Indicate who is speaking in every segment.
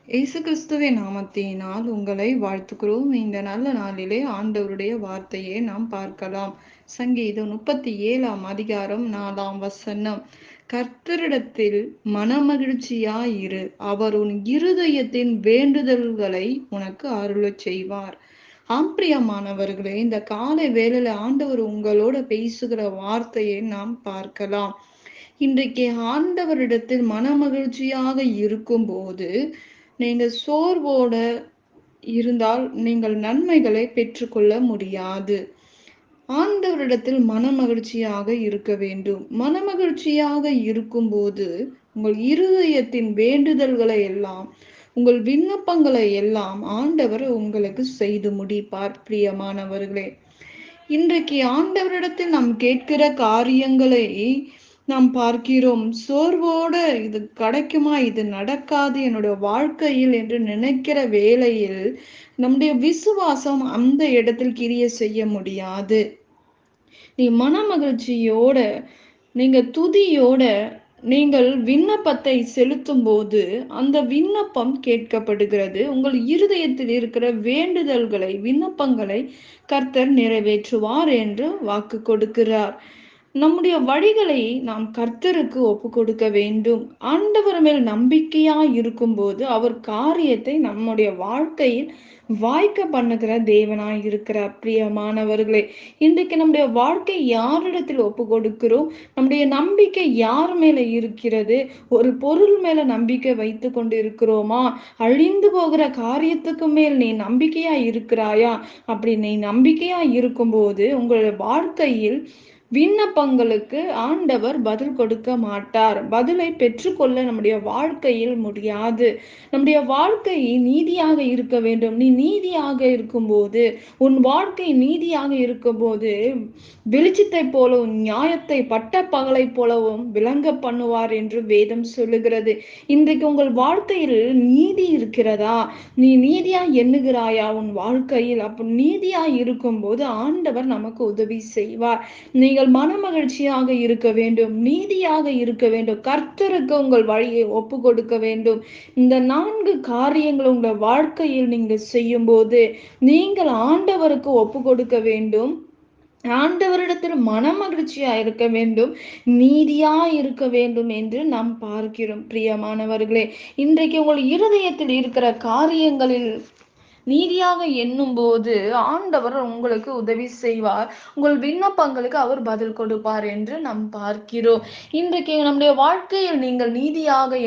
Speaker 1: இயேசு கிறிஸ்துவின் நாமத்தினால் உங்களை வாழ்த்துக்கிறோம். இந்த நல்ல நாளிலே ஆண்டவருடைய வார்த்தையை நாம் பார்க்கலாம். சங்கீதம் 37ஆம் அதிகாரம் 4ஆம் வசனம். கர்த்தரிடத்தில் மனமகிழ்ச்சியாயிரு, அவர் உன் இருதயத்தின் வேண்டுதல்களை உனக்கு அருளச் செய்வார். பிரியமானவர்களே, இந்த காலை வேளையில ஆண்டவர் உங்களோட பேசுகிற வார்த்தையை நாம் பார்க்கலாம். இன்றைக்கு ஆண்டவரிடத்தில் மனமகிழ்ச்சியாக இருக்கும்போது நீங்கள் சோர்வோட இருந்தால் நீங்கள் நன்மைகளை பெற்றுக்கொள்ள முடியாது. ஆண்டவரிடத்தில் மனமகிழ்ச்சியாக இருக்க வேண்டும். மனமகிழ்ச்சியாக இருக்கும்போது உங்கள் இருதயத்தின் வேண்டுதல்களை எல்லாம், உங்கள் விண்ணப்பங்களை எல்லாம் ஆண்டவர் உங்களுக்கு செய்து முடிப்பார். பிரியமானவர்களே, இன்றைக்கு ஆண்டவரிடத்தில் நாம் கேட்கிற காரியங்களை நாம் பார்க்கிறோம். சோர்வோட இது கிடைக்குமா, இது நடக்காது என்னுடைய வாழ்க்கையில் என்று நினைக்கிற வேளையில் நம்முடைய விசுவாசம் அந்த இடத்தில் கிரியை செய்ய முடியாது. நீ மனமகிழ்ச்சியோட, நீங்க துதியோட நீங்கள் விண்ணப்பத்தை செலுத்தும் போது அந்த விண்ணப்பம் கேட்கப்படுகிறது. உங்கள் இருதயத்தில் இருக்கிற வேண்டுதல்களை, விண்ணப்பங்களை கர்த்தர் நிறைவேற்றுவார் என்று வாக்கு கொடுக்கிறார். நம்முடைய வழிகளை நாம் கர்த்தருக்கு ஒப்பு கொடுக்க வேண்டும். ஆண்டவர் மேல் நம்பிக்கையா இருக்கும்போது அவர் காரியத்தை நம்முடைய வாழ்க்கையில் வாய்க்க பண்ணுகிற தேவனாய் இருக்கிறார். பிரியமானவர்களே, இன்றைக்கு நம்முடைய வாழ்க்கை யாரிடத்தில் ஒப்பு கொடுக்கிறோம்? நம்முடைய நம்பிக்கை யார் மேல இருக்கிறது? ஒரு பொருள் மேல நம்பிக்கை வைத்து கொண்டு இருக்கிறோமா? அழிந்து போகிற காரியத்துக்கு மேல் நீ நம்பிக்கையா இருக்கிறாயா? அப்படி நீ நம்பிக்கையா இருக்கும்போது உங்களுடைய வாழ்க்கையில் விண்ணப்பங்களுக்கு ஆண்டவர் பதில் கொடுக்க மாட்டார். பதிலை பெற்றுக்கொள்ள நம்முடைய வாழ்க்கையில் முடியாது. நம்முடைய வாழ்க்கை நீதியாக இருக்க வேண்டும். நீ நீதியாக இருக்கும்போது, உன் வாழ்க்கை நீதியாக இருக்கும்போது வெளிச்சத்தை போலவும் நியாயத்தை பட்ட பகலை போலவும் விளங்க பண்ணுவார் என்று வேதம் சொல்லுகிறது. இன்றைக்கு உங்கள் வாழ்க்கையில் நீதி இருக்கிறதா? நீ நீதியா எண்ணுகிறாயா உன் வாழ்க்கையில்? அப்ப நீதியா இருக்கும்போது ஆண்டவர் நமக்கு உதவி செய்வார். நீங்கள் மனமகிழ்ச்சியாக இருக்க வேண்டும், நீதியாக இருக்க வேண்டும், கர்த்தருக்கு உங்கள் வழியை ஒப்பு கொடுக்க வேண்டும். இந்த 4 காரியங்கள் உங்கள் வாழ்க்கையில் நீங்கள் செய்யும் போது நீங்கள் ஆண்டவருக்கு ஒப்பு கொடுக்க வேண்டும். ஆண்டவரிடத்தில் மனமகிழ்ச்சியா இருக்க வேண்டும், நீதியா இருக்க வேண்டும் என்று நாம் பார்க்கிறோம். பிரியமானவர்களே, இன்றைக்கு உங்கள் இருதயத்தில் இருக்கிற காரியங்களில் நீதியாக எண்ணும் போது ஆண்டவர் உங்களுக்கு உதவி செய்வார். உங்கள் விண்ணப்பங்களுக்கு அவர் பதில் கொடுப்பார் என்று நாம் பார்க்கிறோம். இன்றைக்கு நம்முடைய வாழ்க்கையில் நீங்கள் நீதியாக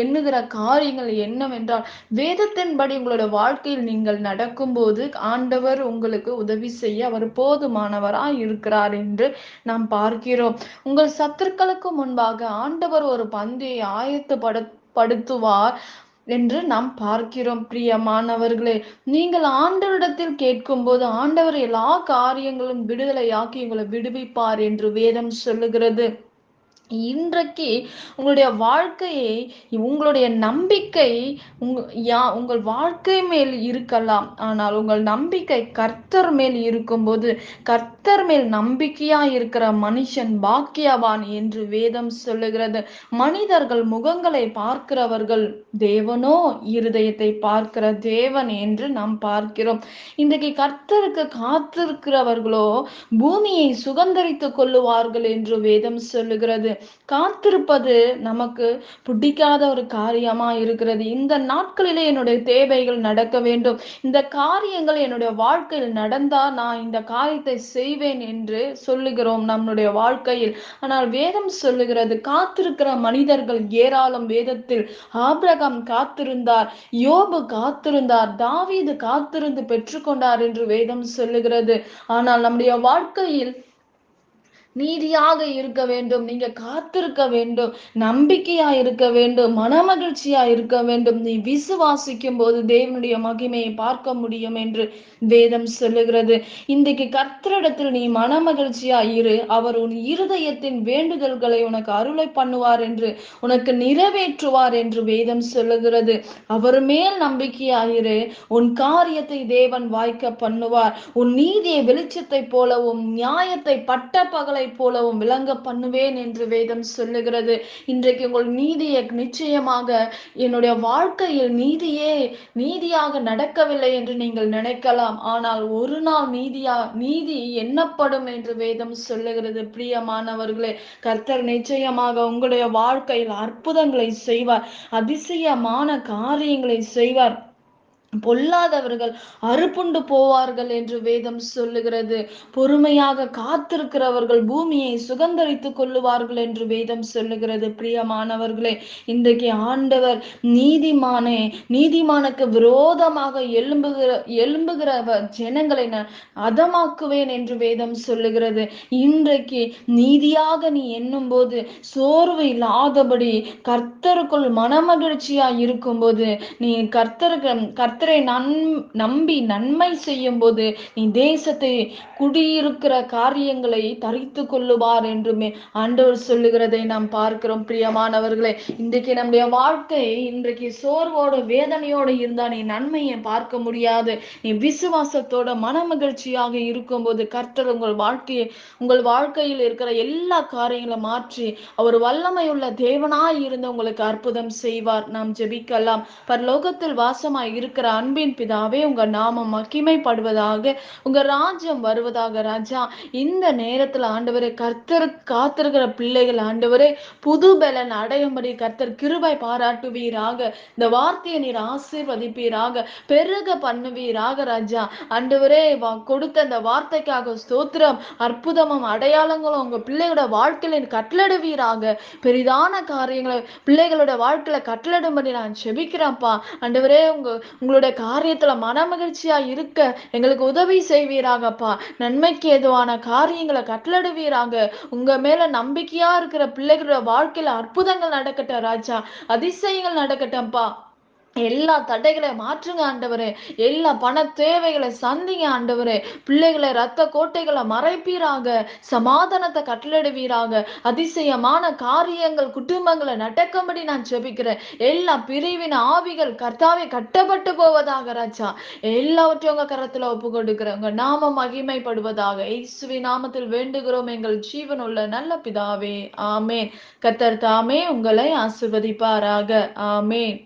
Speaker 1: எண்ணுகிற காரியங்கள் என்னவென்றால், வேதத்தின்படி உங்களுடைய வாழ்க்கையில் நீங்கள் நடக்கும்போது ஆண்டவர் உங்களுக்கு உதவி செய்ய அவர் போதுமானவராய் இருக்கிறார் என்று நாம் பார்க்கிறோம். உங்கள் சத்துருக்களுக்கு முன்பாக ஆண்டவர் ஒரு பந்தியை ஆயத்தப்படுத்துவார் என்று நாம் பார்க்கிறோம். பிரியமானவர்களே, நீங்கள் ஆண்டவரிடத்தில் கேட்கும் போது ஆண்டவர் எல்லா காரியங்களும் விடுதலையாக்கி உங்களை விடுவிப்பார் என்று வேதம் சொல்லுகிறது. இன்றைக்கு உங்களுடைய வாழ்க்கையை, உங்களுடைய நம்பிக்கை உங்கள் வாழ்க்கை மேல் இருக்கலாம், ஆனால் உங்கள் நம்பிக்கை கர்த்தர் மேல் இருக்கும்போது, கர்த்தர் மேல் நம்பிக்கையா இருக்கிற மனுஷன் பாக்கியவான் என்று வேதம் சொல்லுகிறது. மனிதர்கள் முகங்களை பார்க்கிறவர்கள், தேவனோ இருதயத்தை பார்க்கிற தேவன் என்று நாம் பார்க்கிறோம். இன்றைக்கு கர்த்தருக்கு காத்திருக்கிறவர்களோ பூமியை சுதந்தரித்துக் கொள்ளுவார்கள் என்று வேதம் சொல்லுகிறது. காத்திருப்பது நமக்கு பிடிக்காத ஒரு காரியமா இருக்கிறது. இந்த நாட்களிலே என்னுடைய தேவைகள் நடக்க வேண்டும், இந்த காரியங்கள் என்னுடைய வாழ்க்கையில் நடந்தா நான் இந்த காரியத்தை செய்வேன் என்று சொல்லுகிறோம் நம்முடைய வாழ்க்கையில். ஆனால் வேதம் சொல்லுகிறது, காத்திருக்கிற மனிதர்கள் ஏராளம். வேதத்தில் ஆபிரகாம் காத்திருந்தார், யோபு காத்திருந்தார், தாவீது காத்திருந்து பெற்றுக்கொண்டார் என்று வேதம் சொல்லுகிறது. ஆனால் நம்முடைய வாழ்க்கையில் நீதியாக இருக்க வேண்டும், நீங்க காத்திருக்க வேண்டும், நம்பிக்கையா இருக்க வேண்டும், மனமகிழ்ச்சியா இருக்க வேண்டும். நீ விசுவாசிக்கும் போது தேவனுடைய மகிமையை பார்க்க முடியும் என்று வேதம் சொல்லுகிறது. இன்றைக்கு கர்த்தரிடத்தில் நீ மனமகிழ்ச்சியா இரு, அவர் உன் இருதயத்தின் வேண்டுதல்களை உனக்கு அருளை பண்ணுவார் என்று, உனக்கு நிறைவேற்றுவார் என்று வேதம் சொல்லுகிறது. அவர் மேல் நம்பிக்கையாயிரு, உன் காரியத்தை தேவன் வாய்க்க பண்ணுவார். உன் நீதியை வெளிச்சத்தை போலவும் நியாயத்தை பட்ட பகலை
Speaker 2: போலவும் விளங்க பண்ணுவேன் என்று வேதம் சொல்லுகிறது. இன்றைக்கு உங்கள் நீதியை நிச்சயமாக என்னுடைய வாழ்க்கையில் நீதியாக நடக்கவில்லை என்று நீங்கள் நினைக்கலாம். ஆனால் ஒரு நாள் நீதி எண்ணப்படும் என்று வேதம் சொல்லுகிறது. பிரியமானவர்களே, கர்த்தர் நிச்சயமாக உங்களுடைய வாழ்க்கையில் அற்புதங்களை செய்வார், அதிசயமான காரியங்களை செய்வார். பொல்லாதவர்கள் அறுப்புண்டு போவார்கள் என்று வேதம் சொல்லுகிறது. பொறுமையாக காத்திருக்கிறவர்கள் பூமியை சுதந்தரித்துக் கொள்ளுவார்கள் என்று வேதம் சொல்லுகிறது. பிரியமானவர்களே, இன்றைக்கு ஆண்டவர் நீதிமானுக்கு விரோதமாக எழும்புகிற ஜனங்களை நான் அதமாக்குவேன் என்று வேதம் சொல்லுகிறது. இன்றைக்கு நீதியாக நீ எண்ணும் போது சோர்வு இல்லாதபடி கர்த்தருக்குள் மனமகிழ்ச்சியா இருக்கும்போது நீ கர்த்தரை நம்பி நன்மை செய்யும் போது நீ தேசத்தை குடியிருக்கிற காரியங்களை தரித்து கொள்ளுவார் என்றுமே ஆண்டவர் சொல்லுகிறதை நாம் பார்க்கிறோம். பிரியமானவர்களே, இன்றைக்கு நம்முடைய வாழ்க்கை இன்றைக்கு சோர்வோடு வேதனையோடு இருந்தா நீ நன்மையை பார்க்க முடியாது. நீ விசுவாசத்தோட மனமகிழ்ச்சியாக இருக்கும்போது கர்த்தர் உங்கள் வாழ்க்கையில் இருக்கிற எல்லா காரியங்களை மாற்றி அவர் வல்லமை உள்ள தேவனாய் இருந்து உங்களுக்கு அற்புதம் செய்வார். நாம் ஜெபிக்கலாம். பரலோகத்தில் வாசமாய் இருக்கிற அன்பின் பிதாவே, உங்க நாமம் மகிமைப்படுவதாக, உங்க ராஜ்யம் வருவதாக. ராஜா, இந்த நேரத்துல ஆண்டவரே கர்த்தருக்கு காத்திருக்கிற பிள்ளைகள் ஆண்டவரே புது பலன் அடையும்படி கர்த்தர் கிருபை பாராட்டுவீராக. இந்த வார்த்தையை நீர் ஆசீர்வதிப்பீராக, பெருக பண்ணுவீராக. ராஜா ஆண்டவரே, கொடுத்த இந்த வார்த்தைக்காக ஸ்தோத்திரம். அற்புதமும் அடையாளங்களும் உங்க பிள்ளைகளோட வாழ்க்கையில கட்டளிடுவீராக. பெரிதான காரியங்களை பிள்ளைகளோட வாழ்க்கையில கட்டளிடும்படி நான் செபிக்கிறேன்ப்பா. ஆண்டவரே, உங்களுடைய காரியத்துல மனமகிழ்ச்சியா இருக்க எங்களுக்கு உதவி செய்வீராகப்பா. நன்மைக்கு ஏதுவான காரியங்களை கட்டளிடுவீராக. உங்க மேல நம்பிக்கையா இருக்கிற பிள்ளைகளோட வாழ்க்கையில அற்புதங்கள் நடக்கட்டும் ராஜா, அதிசயங்கள் நடக்கட்டும்ப்பா. எல்லா தடைகளை மாற்றுங்க ஆண்டவரே. எல்லா பண தேவைகளை சந்திங்க ஆண்டவரே. பிள்ளைகளை ரத்த கோட்டைகளை மறைப்பீராக. சமாதானத்தை கட்டளிடுவீராக. அதிசயமான காரியங்கள் குடும்பங்களை நடக்கும்படி நான் ஜெபிக்கிறேன். எல்லா பிரிவின் ஆவிகள் கர்த்தாவே கட்டப்பட்டு போவதாக ராஜா. எல்லாவற்றையும் உங்க கரத்துல ஒப்பு கொடுக்கிறேன். உங்க நாமம் மகிமைப்படுவதாக. இயேசுவின் நாமத்தில் வேண்டுகிறோம் எங்கள் ஜீவனுள்ள நல்ல பிதாவே, ஆமேன். கர்த்தர் தாமே உங்களை ஆசீர்வதிப்பாராக. ஆமேன்.